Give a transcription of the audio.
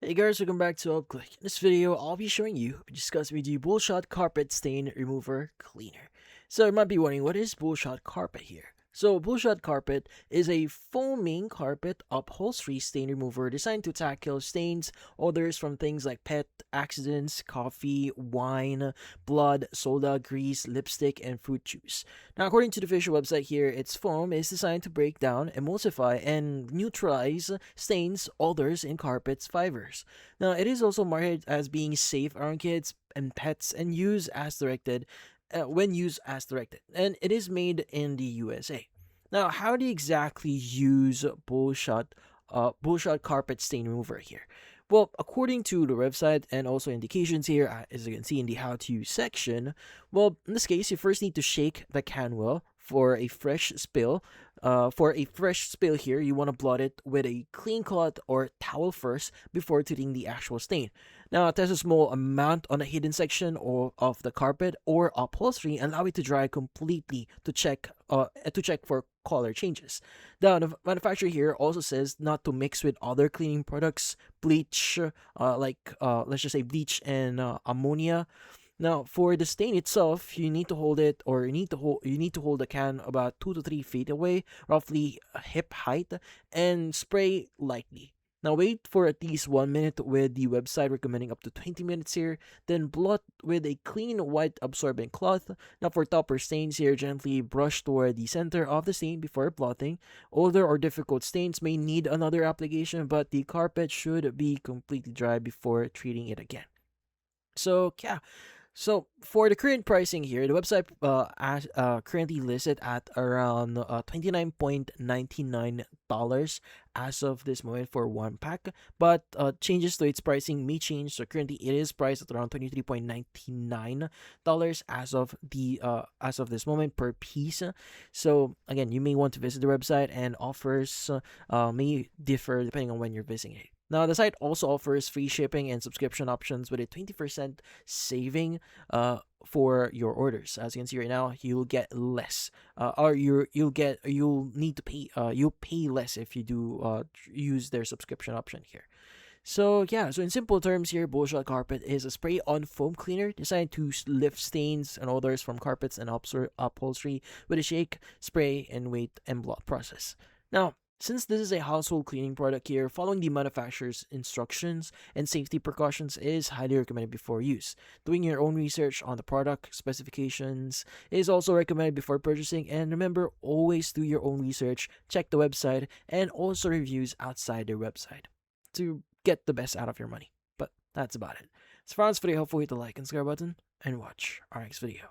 Hey guys, welcome back to UpClick. In this video, I'll be showing you, discussing with you Bullshot Carpet Stain Remover Cleaner. So you might be wondering, what is Bullshot Carpet here? So Bullshot Carpet is a foaming carpet upholstery stain remover designed to tackle stains, odors from things like pet accidents, coffee, wine, blood, soda, grease, lipstick, and fruit juice. Now, according to the official website here, its foam is designed to break down, emulsify, and neutralize stains, odors, in carpet's fibers. Now, it is also marketed as being safe around kids and pets and used as directed when used as directed, and it is made in the USA. Now, how do you exactly use bullshot carpet stain remover here? Well, according to the website and also indications here, as you can see in the how to use section, well, in this case, you first need to shake the can well for a fresh spill. For a fresh spill here, you want to blot it with a clean cloth or towel first before treating the actual stain. Now, test a small amount on a hidden section of the carpet or upholstery and allow it to dry completely to check for color changes. Now, the manufacturer here also says not to mix with other cleaning products, bleach, let's just say bleach and ammonia. Now, for the stain itself, you need to hold it, or you need to hold the can about 2 to 3 feet away, roughly hip height, and spray lightly. Now, wait for at least 1 minute, with the website recommending up to 20 minutes here. Then blot with a clean white absorbent cloth. Now, for topper stains here, gently brush toward the center of the stain before blotting. Older or difficult stains may need another application, but the carpet should be completely dry before treating it again. So yeah, so for the current pricing here, the website currently listed at around $29.99 as of this moment for one pack. But changes to its pricing may change. So currently it is priced at around $23.99 as of this moment per piece. So again, you may want to visit the website, and offers may differ depending on when you're visiting it. Now, the site also offers free shipping and subscription options with a 20% saving for your orders. As you can see right now, you'll get less, or you'll pay less if you do use their subscription option here. So yeah, so in simple terms here, Bullshot Carpet is a spray-on foam cleaner designed to lift stains and odors from carpets and upholstery with a shake, spray, and wait and blot process. Now, since this is a household cleaning product here, following the manufacturer's instructions and safety precautions is highly recommended before use. Doing your own research on the product specifications is also recommended before purchasing, and remember, always do your own research, check the website, and also reviews outside their website to get the best out of your money. But that's about it. So for this video, hopefully hit the like and subscribe button, and watch our next video.